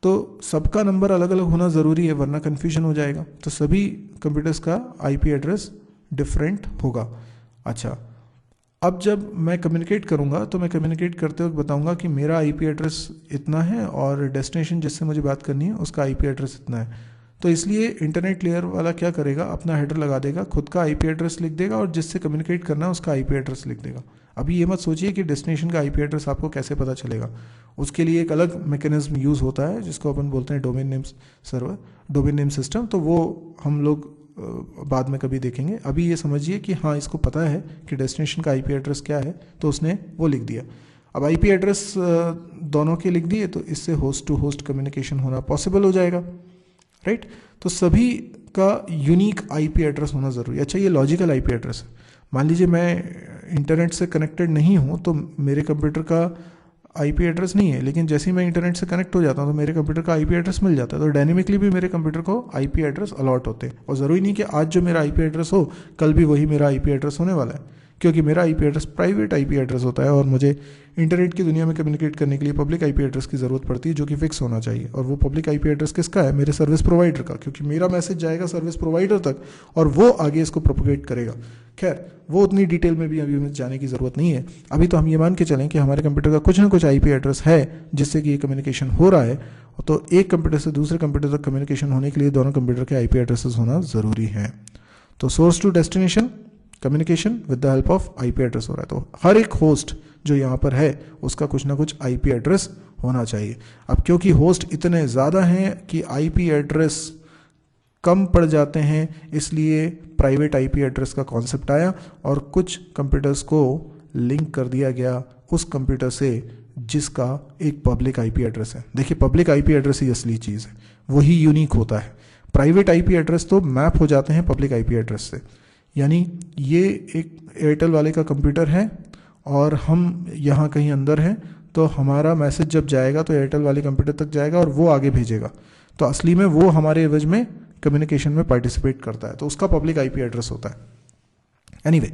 तो सबका नंबर अलग अलग होना ज़रूरी है वरना कन्फ्यूजन हो जाएगा। तो सभी कंप्यूटर्स का आईपी एड्रेस डिफरेंट होगा। अच्छा, अब जब मैं कम्युनिकेट करूंगा तो मैं कम्युनिकेट करते वक्त बताऊंगा कि मेरा आईपी एड्रेस इतना है और डेस्टिनेशन जिससे मुझे बात करनी है उसका आईपी एड्रेस इतना है। तो इसलिए इंटरनेट लेयर वाला क्या करेगा, अपना हेडर लगा देगा, खुद का आईपी एड्रेस लिख देगा और जिससे कम्युनिकेट करना है उसका आईपी एड्रेस लिख देगा। अभी ये मत सोचिए कि डेस्टिनेशन का आईपी एड्रेस आपको कैसे पता चलेगा। उसके लिए एक अलग मैकेनिज्म यूज़ होता है जिसको अपन बोलते हैं domain name server, domain name system. तो वो हम लोग बाद में कभी देखेंगे। अभी ये समझिए कि हाँ, इसको पता है कि डेस्टिनेशन का आईपी एड्रेस क्या है तो उसने वो लिख दिया। अब आईपी एड्रेस दोनों के लिख दिए तो इससे होस्ट टू होस्ट कम्युनिकेशन होना पॉसिबल हो जाएगा, राइट। तो सभी का यूनिक आईपी एड्रेस होना ज़रूरी है। अच्छा, ये लॉजिकल आईपी एड्रेस है। मान लीजिए मैं इंटरनेट से कनेक्टेड नहीं हूँ तो मेरे कंप्यूटर का आईपी एड्रेस नहीं है, लेकिन जैसे ही मैं इंटरनेट से कनेक्ट हो जाता हूँ तो मेरे कंप्यूटर का आईपी एड्रेस मिल जाता है। तो डायनेमिकली भी मेरे कंप्यूटर को आईपी एड्रेस अलॉट होते हैं। और ज़रूरी नहीं कि आज जो मेरा आईपी एड्रेस हो कल भी वही मेरा आईपी एड्रेस होने वाला है, क्योंकि मेरा IP address private IP address होता है और मुझे इंटरनेट की दुनिया में कम्युनिकेट करने के लिए पब्लिक आईपी एड्रेस की ज़रूरत पड़ती है जो कि फिक्स होना चाहिए। और वो पब्लिक आईपी एड्रेस किसका है? मेरे सर्विस प्रोवाइडर का, क्योंकि मेरा मैसेज जाएगा सर्विस प्रोवाइडर तक और वो आगे इसको प्रोपोगेट करेगा। खैर, वो उतनी डिटेल में भी अभी हमें जाने की ज़रूरत नहीं है। अभी तो हम ये मान के चलें कि हमारे कंप्यूटर का कुछ ना कुछ आईपी एड्रेस है जिससे कि ये कम्युनिकेशन हो रहा है। तो एक कंप्यूटर से दूसरे कंप्यूटर तक कम्युनिकेशन होने के लिए दोनों कंप्यूटर के आईपी एड्रेसेस होना ज़रूरी है। तो source to destination communication with the help of IP address हो रहा है। तो हर एक होस्ट जो यहाँ पर है उसका कुछ ना कुछ आईपी एड्रेस होना चाहिए। अब क्योंकि होस्ट इतने ज़्यादा हैं कि आईपी एड्रेस कम पड़ जाते हैं, इसलिए प्राइवेट आईपी एड्रेस का कॉन्सेप्ट आया और कुछ कंप्यूटर्स को लिंक कर दिया गया उस कंप्यूटर से जिसका एक पब्लिक आईपी एड्रेस है। देखिए, पब्लिक आईपी एड्रेस ही असली चीज़ है, वही यूनिक होता है। प्राइवेट आईपी एड्रेस तो मैप हो जाते हैं पब्लिक आईपी एड्रेस से। यानी ये एक एयरटेल वाले का कंप्यूटर है और हम यहाँ कहीं अंदर हैं, तो हमारा मैसेज जब जाएगा तो एयरटेल वाले कंप्यूटर तक जाएगा और वो आगे भेजेगा। तो असली में वो हमारे एवज में कम्युनिकेशन में पार्टिसिपेट करता है, तो उसका पब्लिक आईपी एड्रेस होता है। एनीवे,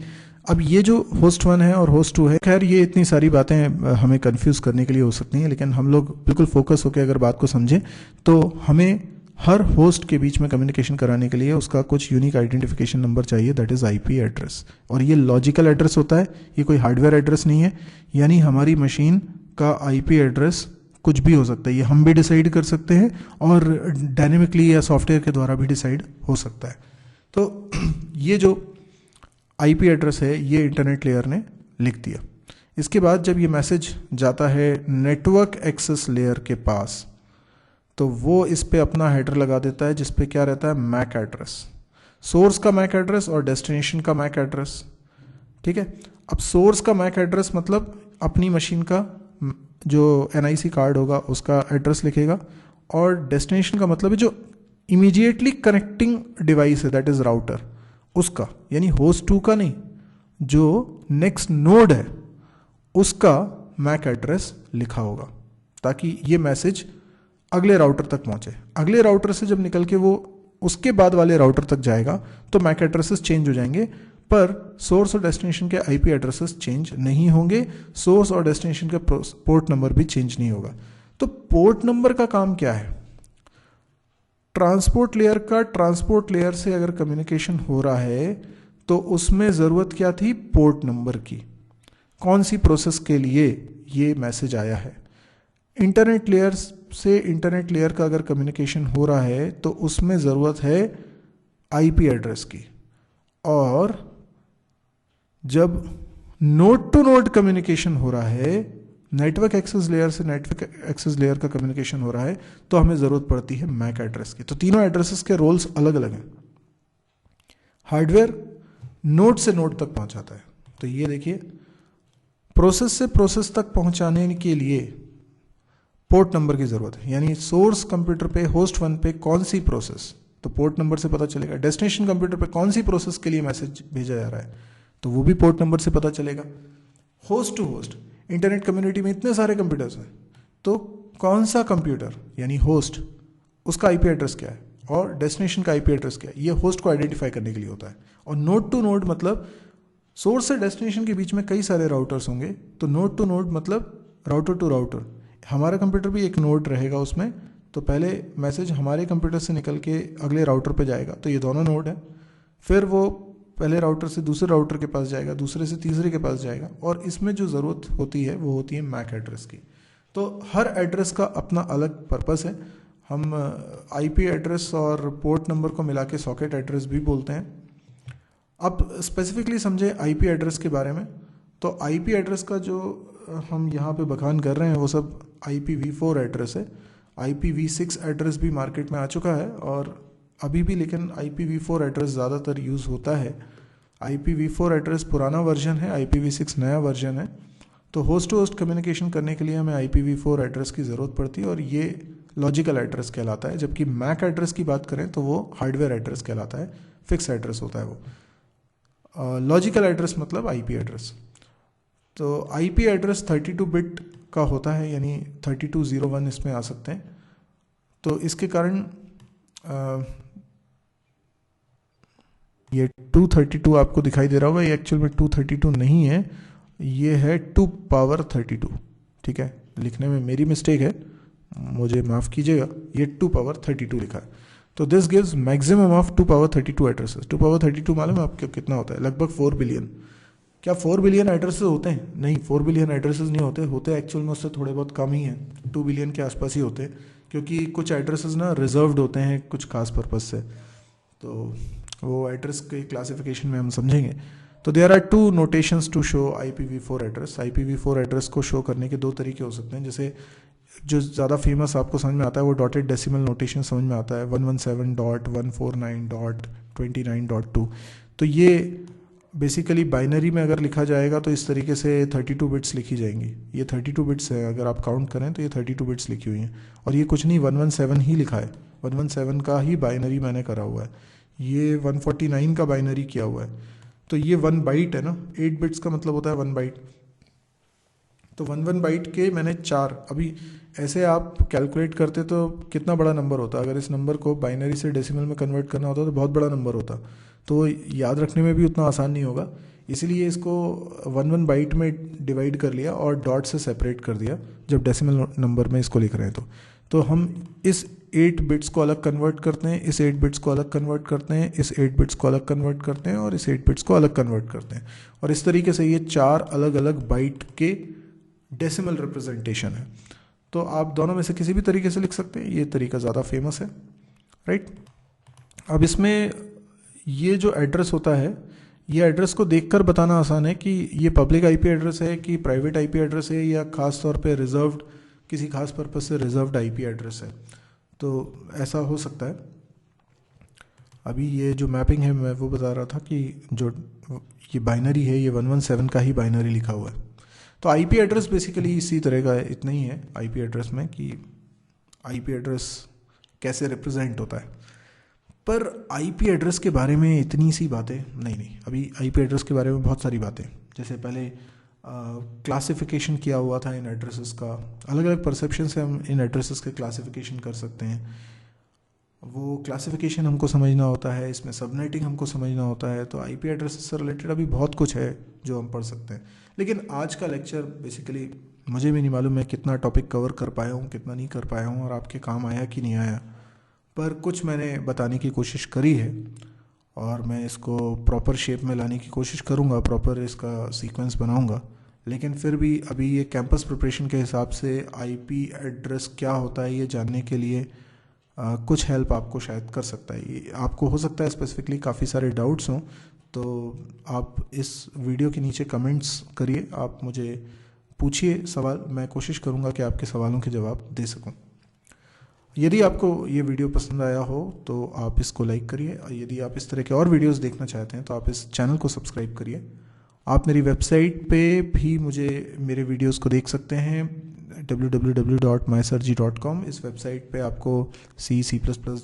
अब ये जो होस्ट 1 है और होस्ट 2 है, खैर ये इतनी सारी बातें हमें कंफ्यूज करने के लिए हो सकती हैं, लेकिन हम लोग बिल्कुल फोकस होकर अगर बात को समझें तो हमें हर होस्ट के बीच में कम्युनिकेशन कराने के लिए उसका कुछ यूनिक आइडेंटिफिकेशन नंबर चाहिए, दैट इज़ आईपी एड्रेस। और ये लॉजिकल एड्रेस होता है, ये कोई हार्डवेयर एड्रेस नहीं है। यानी हमारी मशीन का आईपी एड्रेस कुछ भी हो सकता है, ये हम भी डिसाइड कर सकते हैं और डायनेमिकली या सॉफ्टवेयर के द्वारा भी डिसाइड हो सकता है। तो ये जो आईपी एड्रेस है ये इंटरनेट लेयर ने लिख दिया। इसके बाद जब ये मैसेज जाता है नेटवर्क एक्सेस लेयर के पास तो वो इस पे अपना हेडर लगा देता है जिस पे क्या रहता है, मैक एड्रेस, सोर्स का मैक एड्रेस और डेस्टिनेशन का मैक एड्रेस। ठीक है, अब सोर्स का मैक एड्रेस मतलब अपनी मशीन का जो NIC कार्ड होगा उसका एड्रेस लिखेगा, और डेस्टिनेशन का मतलब है जो इमीडिएटली कनेक्टिंग डिवाइस है, दैट इज राउटर, उसका, यानी होस्ट 2 का नहीं, जो नेक्स्ट नोड है उसका मैक एड्रेस लिखा होगा, ताकि ये मैसेज अगले राउटर तक पहुंचे। अगले राउटर से जब निकल के वो उसके बाद वाले राउटर तक जाएगा तो मैक एड्रेसेस चेंज हो जाएंगे, पर सोर्स और डेस्टिनेशन के IP एड्रेसेस चेंज नहीं होंगे, सोर्स और डेस्टिनेशन का पोर्ट नंबर भी चेंज नहीं होगा। तो पोर्ट नंबर का काम क्या है? ट्रांसपोर्ट लेयर का ट्रांसपोर्ट लेयर से अगर कम्युनिकेशन हो रहा है तो उसमें ज़रूरत क्या थी? पोर्ट नंबर की। कौन सी प्रोसेस के लिए ये मैसेज आया है? इंटरनेट लेयर से इंटरनेट लेयर का अगर कम्युनिकेशन हो रहा है तो उसमें ज़रूरत है IP एड्रेस की, और जब नोड टू नोड कम्युनिकेशन हो रहा है, नेटवर्क एक्सेस लेयर से नेटवर्क एक्सेस लेयर का कम्युनिकेशन हो रहा है, तो हमें ज़रूरत पड़ती है मैक एड्रेस की। तो तीनों एड्रेसेस के रोल्स अलग अलग हैं। हार्डवेयर नोड से नोड तक पहुंचाता है, तो ये देखिए, प्रोसेस से प्रोसेस तक पहुंचाने के लिए पोर्ट नंबर की ज़रूरत है, यानी सोर्स कंप्यूटर पे होस्ट 1 पे कौन सी प्रोसेस, तो पोर्ट नंबर से पता चलेगा। डेस्टिनेशन कंप्यूटर पे कौन सी प्रोसेस के लिए मैसेज भेजा जा रहा है, तो वो भी पोर्ट नंबर से पता चलेगा। Host to host, internet community में इतने सारे कंप्यूटर्स हैं, तो कौन सा कंप्यूटर यानी होस्ट, उसका IP एड्रेस क्या है और डेस्टिनेशन का IP एड्रेस क्या है, ये होस्ट को आइडेंटिफाई करने के लिए होता है। और नोड टू नोड मतलब सोर्स से डेस्टिनेशन के बीच में कई सारे राउटर्स होंगे, तो नोड टू नोड मतलब राउटर टू राउटर। हमारा कंप्यूटर भी एक नोड रहेगा उसमें, तो पहले मैसेज हमारे कंप्यूटर से निकल के अगले राउटर पे जाएगा, तो ये दोनों नोड है। फिर वो पहले राउटर से दूसरे राउटर के पास जाएगा, दूसरे से तीसरे के पास जाएगा, और इसमें जो ज़रूरत होती है वो होती है मैक एड्रेस की। तो हर एड्रेस का अपना अलग पर्पस है। हम IP एड्रेस और पोर्ट नंबर को मिला के सॉकेट एड्रेस भी बोलते हैं। अब स्पेसिफिकली समझे IP एड्रेस के बारे में, तो IP एड्रेस का जो हम यहाँ पे बखान कर रहे हैं वो सब IPv4 एड्रेस है। IPv6 एड्रेस भी मार्केट में आ चुका है और अभी भी, लेकिन IPv4 एड्रेस ज़्यादातर यूज़ होता है। IPv4 एड्रेस पुराना वर्जन है, IPv6 नया वर्जन है। तो होस्ट टू होस्ट कम्युनिकेशन करने के लिए हमें IPv4 एड्रेस की ज़रूरत पड़ती है, और ये लॉजिकल एड्रेस कहलाता है। जबकि मैक एड्रेस की बात करें तो वो हार्डवेयर एड्रेस कहलाता है, फिक्स एड्रेस होता है वो। लॉजिकल एड्रेस मतलब IP एड्रेस। तो IP एड्रेस 32 बिट का होता है, यानी 3201 इसमें आ सकते हैं। तो इसके कारण ये 232 आपको दिखाई दे रहा होगा, ये एक्चुअल में 232 नहीं है, ये है 2 पावर 32। ठीक है, लिखने में मेरी मिस्टेक है, मुझे माफ़ कीजिएगा, ये 2 पावर 32 लिखा है। तो this gives maximum of 2 power 32 addresses. 2 power 32 मालूम है आपको कितना होता है? लगभग 4 बिलियन। क्या 4 बिलियन एड्रेसेस होते हैं? नहीं, 4 बिलियन एड्रेसेस नहीं होते एक्चुअल में उससे थोड़े बहुत कम ही हैं, 2 बिलियन के आसपास ही होते हैं, क्योंकि कुछ एड्रेसेस ना रिजर्व्ड होते हैं कुछ खास पर्पस से, तो वो एड्रेस के क्लासिफिकेशन में हम समझेंगे। तो there are 2 notations to show IPv4 address. IPv4 address को शो करने के 2 तरीके हो सकते हैं। जैसे जो ज़्यादा फेमस आपको समझ में आता है वो डॉटेड डेसिमल नोटेशन समझ में आता है, 117.149.29.2। तो ये बेसिकली बाइनरी में अगर लिखा जाएगा तो इस तरीके से 32 बिट्स लिखी जाएंगी। ये 32 बिट्स है, अगर आप काउंट करें तो ये 32 बिट्स लिखी हुई हैं, और ये कुछ नहीं 117 ही लिखा है, 117 का ही बाइनरी मैंने करा हुआ है, ये 149 का बाइनरी किया हुआ है। तो ये 1 बाइट है ना, 8 बिट्स का मतलब होता है 1 बाइट। तो 1 बाइट के मैंने 4, अभी ऐसे आप कैलकुलेट करते तो कितना बड़ा नंबर होता, अगर इस नंबर को बाइनरी से डेसिमल में कन्वर्ट करना होता तो बहुत बड़ा नंबर होता, तो याद रखने में भी उतना आसान नहीं होगा। इसीलिए इसको 1 बाइट में डिवाइड कर लिया और डॉट से सेपरेट कर दिया जब डेसिमल नंबर में इसको लिख रहे हैं। तो हम इस 8 बिट्स को अलग कन्वर्ट करते हैं, इस 8 बिट्स को अलग कन्वर्ट करते हैं, इस 8 बिट्स को अलग कन्वर्ट करते हैं, और इस 8 बिट्स को अलग कन्वर्ट करते हैं, और इस तरीके से ये 4 अलग अलग बाइट के डेसिमल रिप्रेजेंटेशन है। तो आप दोनों में से किसी भी तरीके से लिख सकते हैं, ये तरीका ज़्यादा फेमस है, राइट। अब इसमें ये जो एड्रेस होता है, ये एड्रेस को देखकर बताना आसान है कि ये पब्लिक IP एड्रेस है कि प्राइवेट IP एड्रेस है, या खास तौर पे रिजर्व्ड, किसी खास पर्पस से रिजर्व्ड IP एड्रेस है। तो ऐसा हो सकता है। अभी ये जो मैपिंग है मैं वो बता रहा था कि जो ये बाइनरी है ये 117 का ही बाइनरी लिखा हुआ है। तो आईपी एड्रेस बेसिकली इसी तरह का इतना ही है आईपी एड्रेस में कि आईपी एड्रेस कैसे रिप्रेजेंट होता है। पर आईपी एड्रेस के बारे में इतनी सी बातें नहीं, अभी आईपी एड्रेस के बारे में बहुत सारी बातें। जैसे पहले क्लासिफिकेशन किया हुआ था इन एड्रेसेस का, अलग अलग परसेप्शन से हम इन एड्रेसेस के क्लासिफिकेशन कर सकते हैं। वो क्लासिफिकेशन हमको समझना होता है, इसमें सबनेटिंग हमको समझना होता है। तो आईपी एड्रेसेस से रिलेटेड अभी बहुत कुछ है जो हम पढ़ सकते हैं। लेकिन आज का लेक्चर बेसिकली मुझे भी नहीं मालूम मैं कितना टॉपिक कवर कर पाया हूँ, कितना नहीं कर पाया हूँ, और आपके काम आया कि नहीं आया, पर कुछ मैंने बताने की कोशिश करी है और मैं इसको प्रॉपर शेप में लाने की कोशिश करूँगा, प्रॉपर इसका सीक्वेंस बनाऊँगा। लेकिन फिर भी अभी ये कैंपस प्रिपरेशन के हिसाब से आईपी एड्रेस क्या होता है ये जानने के लिए कुछ हेल्प आपको शायद कर सकता है। ये आपको हो सकता है स्पेसिफिकली काफ़ी सारे डाउट्स हों, तो आप इस वीडियो के नीचे कमेंट्स करिए, आप मुझे पूछिए सवाल, मैं कोशिश करूँगा कि आपके सवालों के जवाब दे सकूँ। यदि आपको ये वीडियो पसंद आया हो तो आप इसको लाइक करिए, और यदि आप इस तरह के और वीडियोस देखना चाहते हैं तो आप इस चैनल को सब्सक्राइब करिए। आप मेरी वेबसाइट पे भी मुझे मेरे वीडियोस को देख सकते हैं www.mysirji.com। इस वेबसाइट पे आपको C++,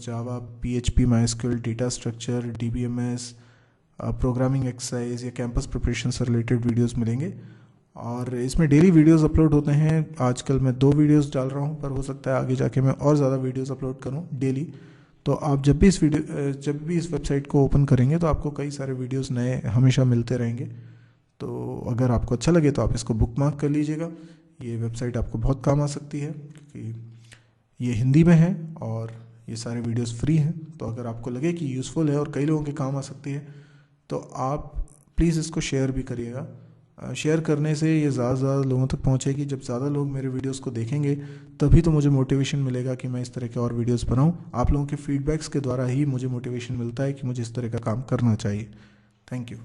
जावा, PHP, MySQL, data structure, DBMS, programming exercise या कैंपस प्रिपरेशन से रिलेटेड वीडियोस मिलेंगे। और इसमें डेली वीडियोस अपलोड होते हैं। आजकल मैं 2 वीडियोस डाल रहा हूँ, पर हो सकता है आगे जाके मैं और ज़्यादा वीडियोस अपलोड करूँ डेली। तो आप जब भी इस वेबसाइट को ओपन करेंगे तो आपको कई सारे वीडियोस नए हमेशा मिलते रहेंगे। तो अगर आपको अच्छा लगे तो आप इसको बुकमार्क कर लीजिएगा। ये वेबसाइट आपको बहुत काम आ सकती है क्योंकि ये हिंदी में है और ये सारे वीडियोस फ्री हैं। तो अगर आपको लगे कि यूज़फुल है और कई लोगों के काम आ सकती है तो आप प्लीज़ इसको शेयर भी करिएगा। शेयर करने से ये ज़्यादा से ज़्यादा लोगों तक पहुँचेगी। जब ज़्यादा लोग मेरे वीडियोस को देखेंगे तभी तो मुझे मोटिवेशन मिलेगा कि मैं इस तरह के और वीडियोस बनाऊं। आप लोगों के फीडबैक्स के द्वारा ही मुझे मोटिवेशन मिलता है कि मुझे इस तरह का काम करना चाहिए। Thank you.